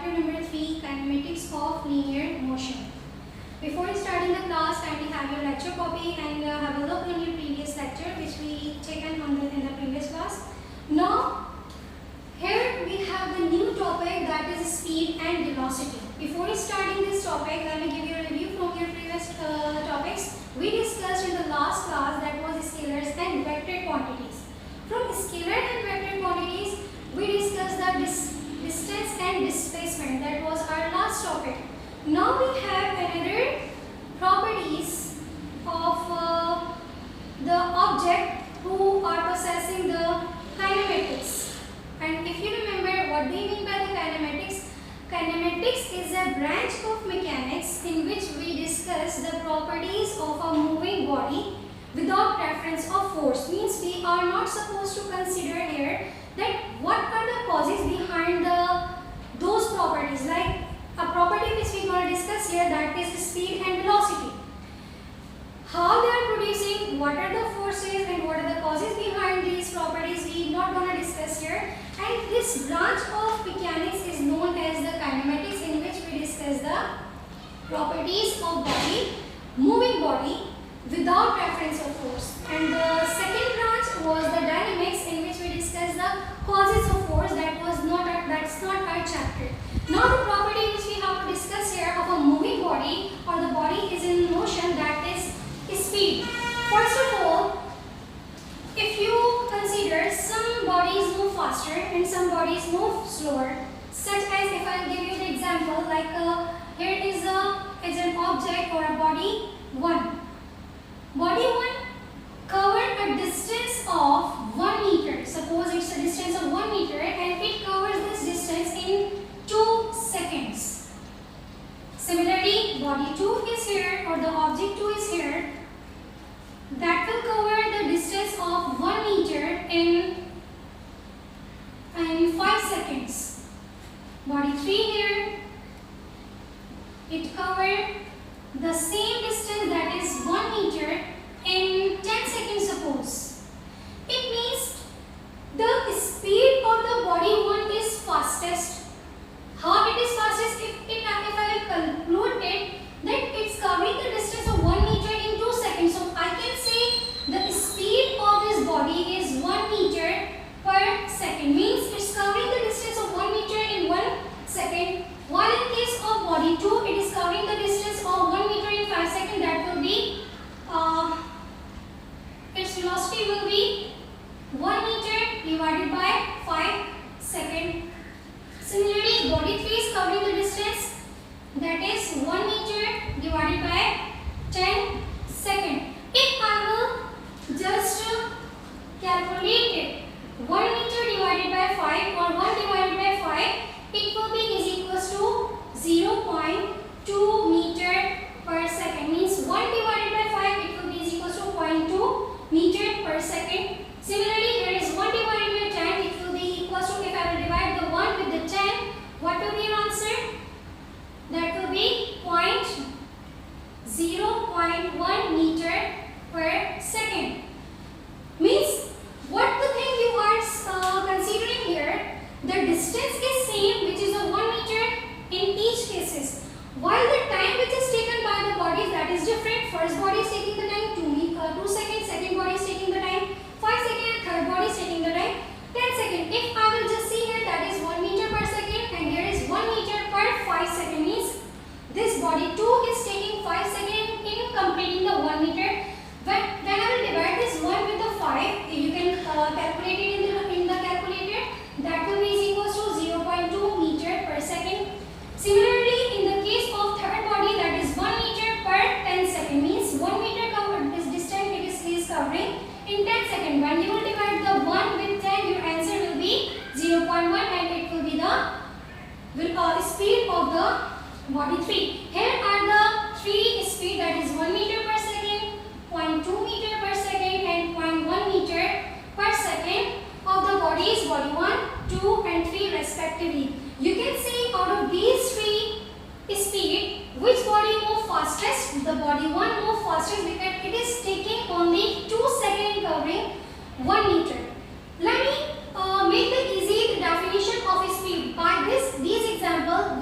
chapter number 3, kinematics of linear motion. Before starting the class, kindly have your lecture copy and have a look on your previous lecture which we taken in the previous class. Now, here we have the new topic, that is speed and velocity. Before starting this topic, let me give you a review from your previous topics. We discussed in the last class, that was scalars and vector quantities. From scalar and vector quantities, we discussed the distance and displacement. That was our last topic. Now we have another properties of the object who are possessing the kinematics. And if you remember, what do you mean by the kinematics? Kinematics is a branch of mechanics in which we discuss the properties of a moving body without reference of force. Means we are not supposed to consider here that what are the causes behind those properties. Like a property which we are going to discuss here, that is speed and velocity. How they are producing, what are the forces and what are the causes behind these properties, we are not going to discuss here. And this branch of mechanics is known as the kinematics, in which we discuss the properties of body, moving body without reference of force. And the second branch was the dynamics, in which we discuss the causes of force. That's not our chapter. Now the property which we have to discuss here of a moving body or the body is in motion, that is speed. First of all, if you consider some bodies move faster and some bodies move slower, such as if I give you the example, like here is an object or a body 1. Body 1 covered a distance of 1 meter. Suppose it's a distance of 1 meter and it covers this distance in 2 seconds. Similarly, body 2 is here, or the object 2 is here. That will cover the distance of 1 meter in 5 seconds. Body 3 here, it covered the same distance, that is 1 meter, in 10 seconds suppose. It means the speed of the body 1 is fastest. How it is fastest? If I will conclude it that it's covering the distance of 1 meter in 2 seconds. So I can say the speed of this body is 1 meter per second. Means it's covering the distance of 1 meter in 1 second. While in case of body 2, it is covering the distance of 1 meter in 5 seconds. That will be its velocity will be 1 meter divided by 5 seconds. Similarly, body 3 is covering the distance, that is 1 meter divided by 10 seconds. If I will just calculate it, 1 meter divided by 5 or 1 divided by 5, it will be is equals to 0.2 meter per second. Means 1 divided by 5, it will be is equals to 0.2 meter per second. Similarly, here is 1 divided by 10, it will be equals to, if I will divide the 1 with the 10, what will be your answer? That will be 0.1 meter per second. Means what the thing you are considering here, the distance is same, which is a 1 meter in each cases, while the time which is taken by the bodies, that is different. First body is taking the time 2 seconds, second body is taking the time 5 seconds, and third body is taking the time 10 seconds. If I will just see here, that is 1 meter per second and here is 1 meter per 5 seconds. Means this body 2 is taking 5 seconds in completing the 1 meter. When I will divide this 1 with the 5, you can calculate it in the calculator. That will be equals to 0.2 meter per second. Similarly, in the case of third body, that is 1 meter per 10 seconds. Means 1 meter covered this distance it is covering in 10 seconds. When you will divide the 1 with 10, your answer will be 0.1 and it will be the speed of the body 3. Here are the 3 speed, that is 1 meter per second, 0.2 meter per second and 0.1 meter per second of the bodies, body 1, 2 and 3 respectively. You can see out of these 3 speed, which body move fastest? The body 1 move fastest because it is taking only 2 seconds in covering 1 meter. Let me make the easy definition of speed. By these example,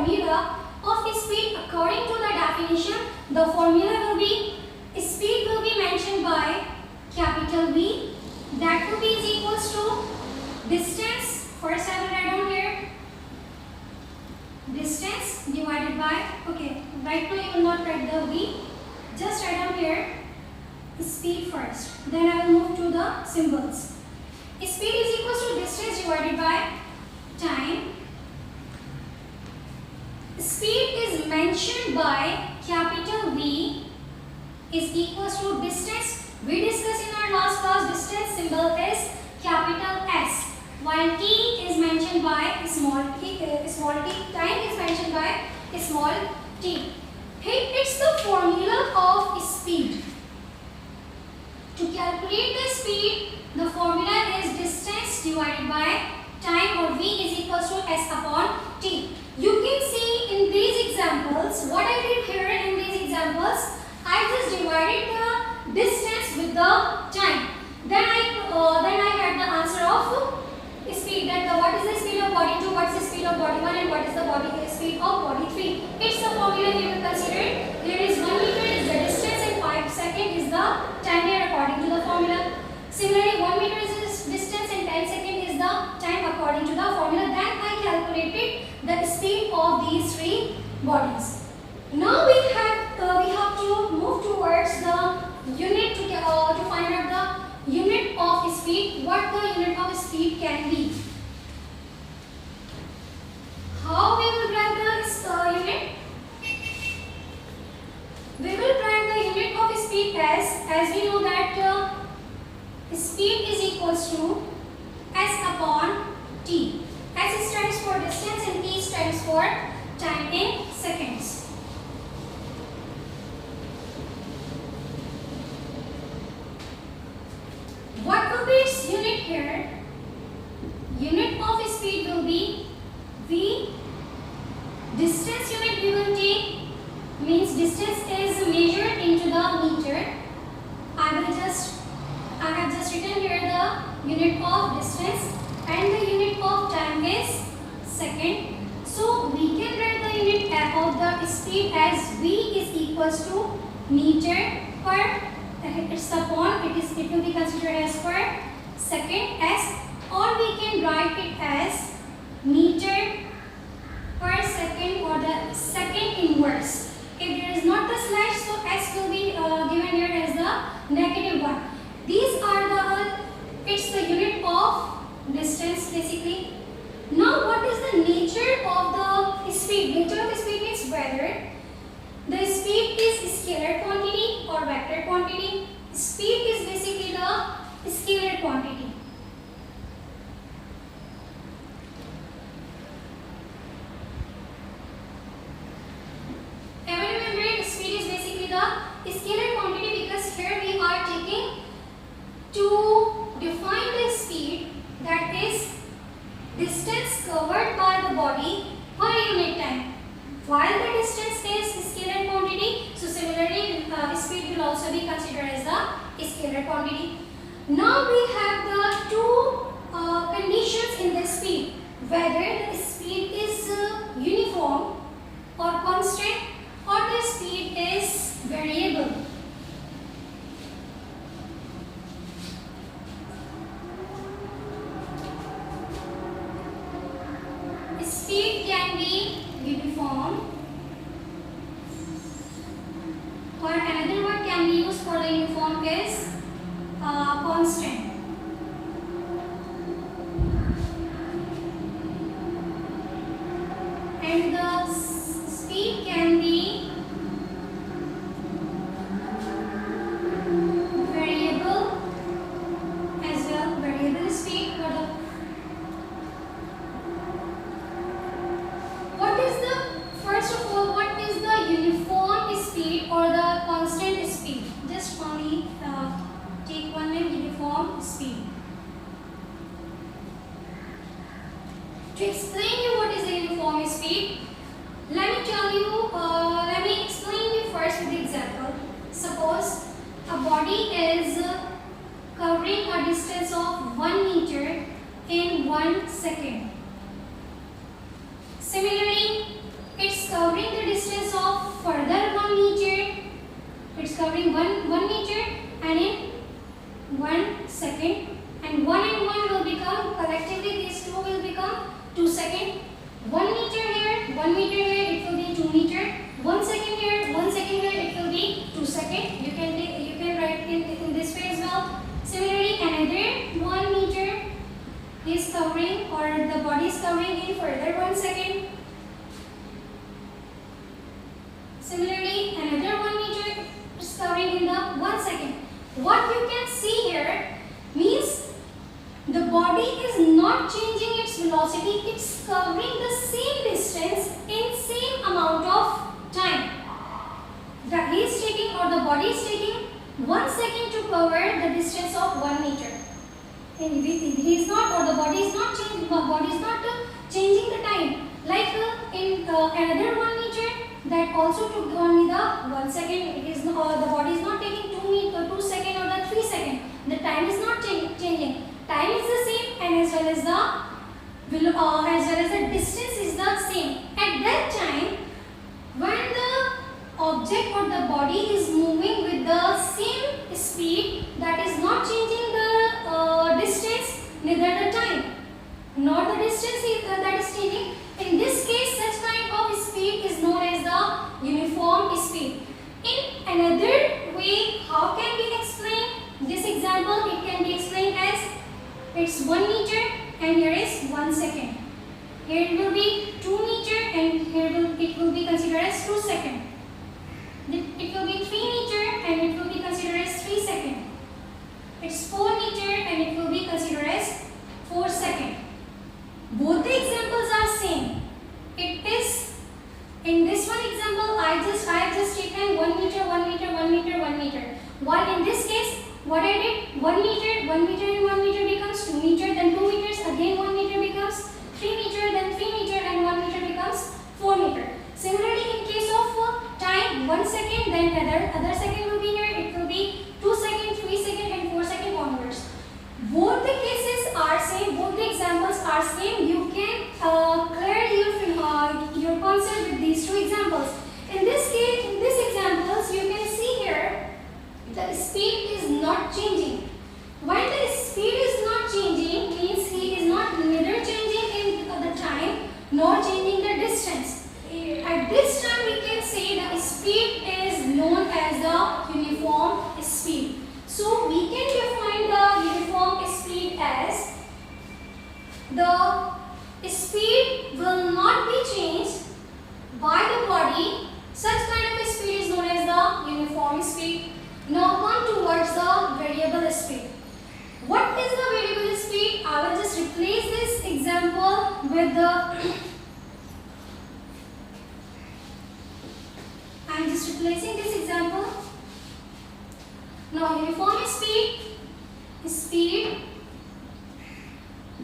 formula of speed according to the definition. The formula will be, speed will be mentioned by capital V, that will be is equals to distance. First I will write down here distance divided by, okay, right now you will not write the V, just write down here speed first, then I will move to the symbols. Speed is equals to distance divided by time. Speed is mentioned by capital V is equals to distance. We discussed in our last class, distance symbol is capital S, while T is mentioned by small t, time is mentioned by small t. Hey, it's the formula of speed. To calculate the speed, the formula is distance divided by time, or V is equals to S upon T. You can see in these examples, what I did here in these examples, I just divided the distance with the time. Then I get the answer of speed, that what is the speed of body 2, what is the speed of body 1, and what is the speed of body 3. It's the formula you will consider. There is 1 meter is the distance and 5 seconds is the time here according to the formula. Similarly, 1 meter is the distance and 10 seconds is the time according to the formula. Then I calculated the speed of these three bodies. Now we have to move towards the unit to find out the unit of speed. What the unit of speed can be? How we will write the unit? We will write the unit of speed as we know that speed is equals to S upon T. S stands for distance and T stands for time in seconds. What will be its unit here? Unit of speed will be V. Distance unit we will take, means distance is measured into the meter. I have just written here the unit of distance, and the unit of time is second. So we can write the unit of the speed as V is equals to meter per, it's upon, it will be considered as per second S, or we can write it as meter per second, or the second inverse. If there is not the slash, so S will be given here as the negative one. These are it's the unit of distance basically. Now what is the nature of the speed? Nature of the speed means whether the speed is scalar quantity or vector quantity. Speed is basically the scalar quantity. Ever remember, speed is basically the scalar quantity, because here we are taking to define the speed, that is distance covered by the body per unit time. While the distance is scalar quantity, so similarly speed will also be considered as the scalar quantity. Now we have the two conditions in the speed, whether the speed is uniform or constant, or the speed is variable. Speed can be uniform, or another word can be used for the uniform is constant. And the speed can be variable as well, variable speed. First of all, what is the uniform speed or the constant speed? Just only take one name, uniform speed. To explain you what is the uniform speed, let me explain you first with the example. Suppose a body is covering a distance of 1 meter in 1 second. Similarly, in 1 meter and in 1 second, and 1 and 1 will become collectively, these two will become 2 seconds. 1 meter here, 1 meter here, it will be 2 meter. 1 second here, 1 second here, it will be 2 seconds. You can write in this way as well. Similarly, another 1 meter is covering, or the body is covering in further 1 second. Similarly, another 1 meter is covering in the 1 second. What you can see here means the body is not changing its velocity, it's covering the same distance in same amount of time. That he is taking, or the body is taking 1 second to cover the distance of 1 meter. And he is not, or the body is not changing the time. Like in another 1 meter that also took only the 1 second. It is not, the body is not taking 2 seconds or the 3 seconds. The time is not changing. Time is the same, and as well as the distance is the same. At that time, when the object or the body is moving with the same speed, that is not changing the distance, neither the time nor the distance that is changing. In this case, such kind of speed is known as the uniform speed. In another way, how can we explain this example? It can be explained as it's 1 meter and here is 1 second. Here it will be 2 meter and here it will be considered as 2 seconds. It will be 3 meter and it will be considered as 3 seconds. It's 4 meter and it will be considered as 4 seconds. Both the examples are same. It is, in this one example, I have just taken 1 meter, 1 meter, 1 meter, 1 meter. While in this case, what I did, 1 meter, 1 meter and 1 meter becomes 2 meter, then 2 meters, again 1 meter becomes 3 meter, then 3 meter and 1 meter becomes 4 meter. Similarly, in case of time, 1 second, then other second will be here, it will be 2 seconds, 3 seconds and 4 seconds onwards. Both the cases are same, both the examples are same. You can clear your concept with these two examples. In this case, in these examples, you can see here the speed is not changing. When the speed is not changing, means he is not neither changing in the time nor changing the distance. At this time, we can say the speed is known as the uniform speed. So we can define the uniform speed as the speed will not be changed by the body. Such kind of speed is known as the uniform speed. Now come towards the variable speed. What is the variable speed? I will just replace this example with the I am just replacing this example. Now uniform speed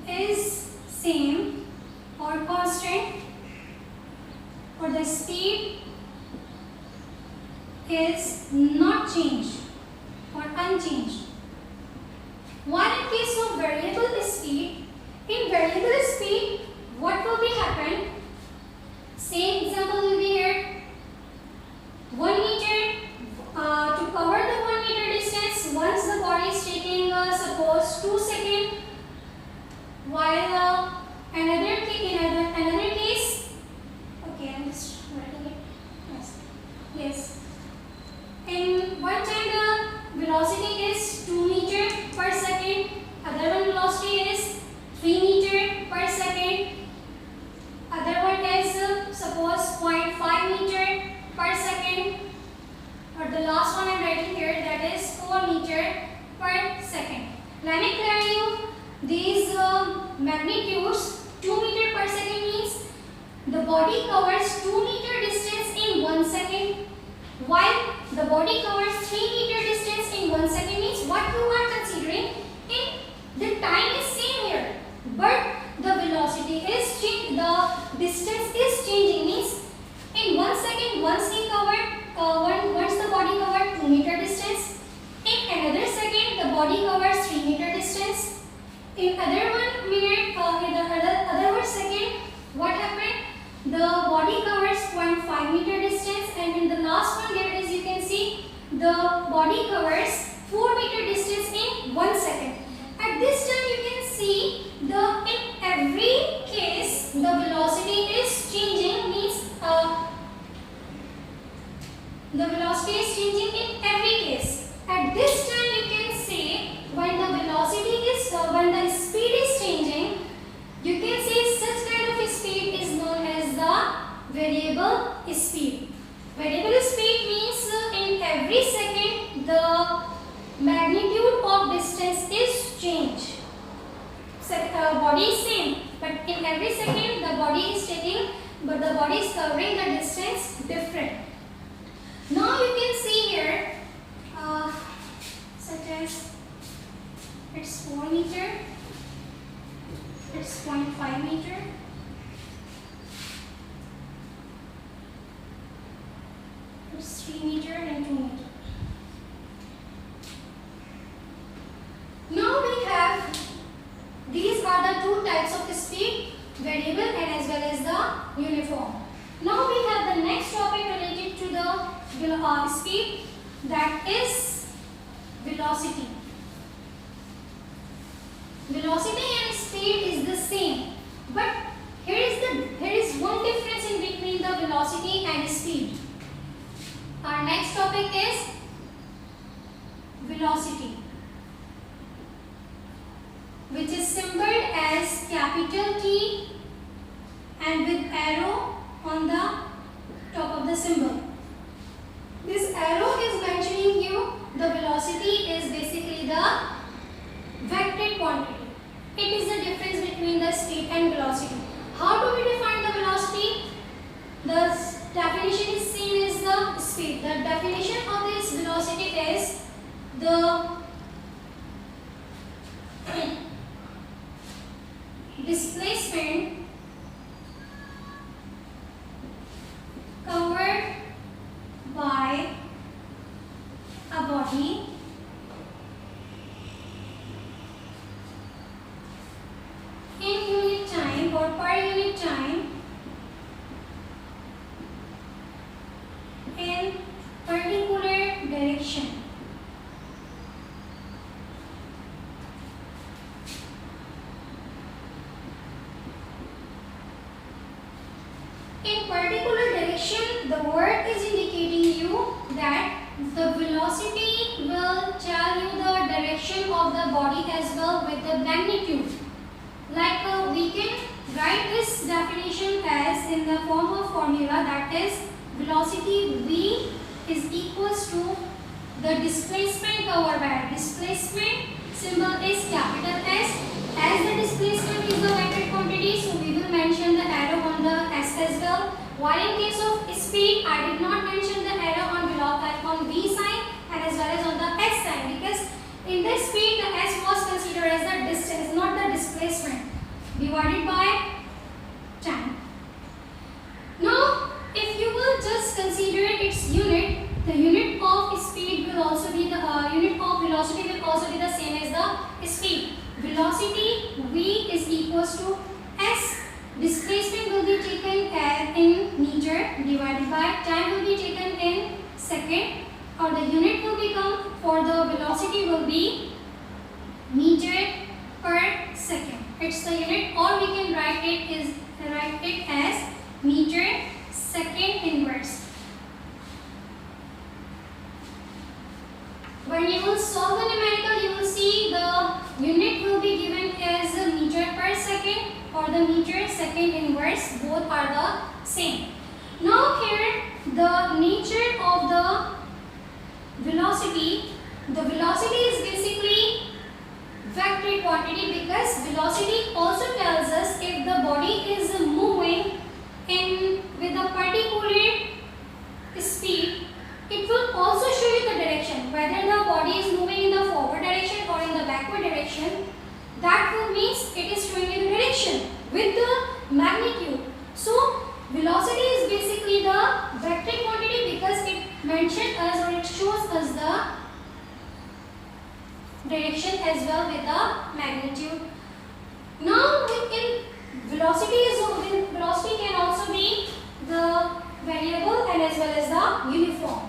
is same or constant, or the speed is not changed or unchanged. While in case of variable speed, in variable speed, what will be happen? Same example will be here. 1 meter, to cover the 1 meter distance, once the body is taking suppose 2 seconds, while another case, okay, I'm just writing it. Yes. In one time the velocity is 2 meter per second, other one velocity is 3 meter per second, other one is suppose 0.5 meter per second, or the last one I am writing here, that is 4 meter per second. Let me clear you these magnitudes. 2 meter per second means the body covers 2 meter distance in 1 second, while the body covers 3 meter distance in 1 second means what you are considering in the time is same here, but the velocity is changing, the distance is changing, means in 1 second once he covered once the body covered 2 meter distance, in another second the body covers 3 meter distance, in other 1 minute in the other 1 second what happened, the body covers 0.5 meter distance, and in the last one there is, you can see the body covers 4 meter distance in 1 second. At this time you can see in every case the velocity is changing, means the velocity is changing in every case. At this time you can say when the speed is changing, you can say such kind of speed is known as the variable speed. Variable speed means in every second the magnitude of distance is changed. Body is same, but in every second the body is covering the distance different. Now you can see here, such as it's 4 meter, it's 0.5 meter, it's 3 meter and 2 meter. Now we have, these are the two types of speed, variable and as well as the uniform. Now we have the next topic related to the speed, that is velocity. Velocity and speed is the same, but here is one difference in between the velocity and speed. Our next topic is velocity, which is symboled as capital T and with arrow on the top of the symbol. This arrow is mentioning you the velocity is basically the vectored quantity. It is the difference between the speed and velocity. How do we define the velocity? The definition is same as the speed. The definition of this velocity is the displacement covered by a body in unit time or per unit time in particular direction. In particular direction, the word is indicating you that the velocity will tell you the direction of the body as well with the magnitude. Like we can write this definition as in the form of formula, that is velocity V is equals to the displacement covered by. Displacement symbol is capital S. As the displacement is the vector quantity, so we will mention the arrow on the S as well. While in case of speed, I did not mention the arrow on V sign and as well as on the S sign, because in this speed the S was considered as the distance, not the displacement, divided by time. Now, if you will just consider its unit, the unit of speed will also be the unit of velocity will also be the same as the speed. Velocity V is equals to S. Displacement will be taken in meter divided by time will be taken in second, or the unit will become for the velocity will be meter per second. It's the unit, or we can write it as meter second inverse. When you will solve the numerical, you will see the unit will be given as a meter per second or the meter second inverse. Both are the same. Now here the nature of the velocity. The velocity is basically vector quantity, because velocity also tells us if the body is moving with a particular speed. It will also show you the direction, whether the body is moving in the forward direction or in the backward direction. That will means it is showing you the direction with the magnitude. So velocity is basically the vector quantity, because it mentions us or it shows us the direction as well with the magnitude. Now in velocity can also be the variable and as well as the uniform.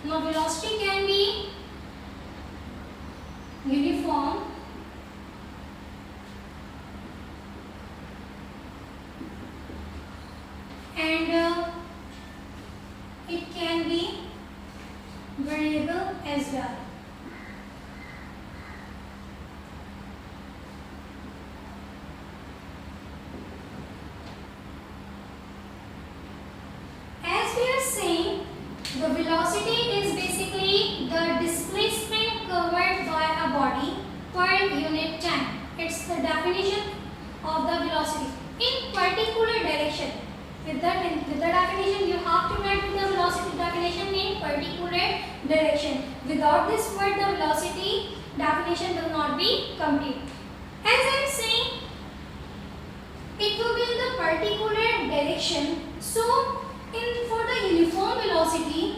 Now velocity can be uniform and it can be variable as well. As we are saying, the velocity is basically the displacement covered by a body per unit time. It's the definition of the velocity in particular direction. With the definition, you have to write the velocity definition in particular direction. Without this word, the velocity definition will not be complete. As I am saying, it will be in the particular direction. So, for the uniform velocity,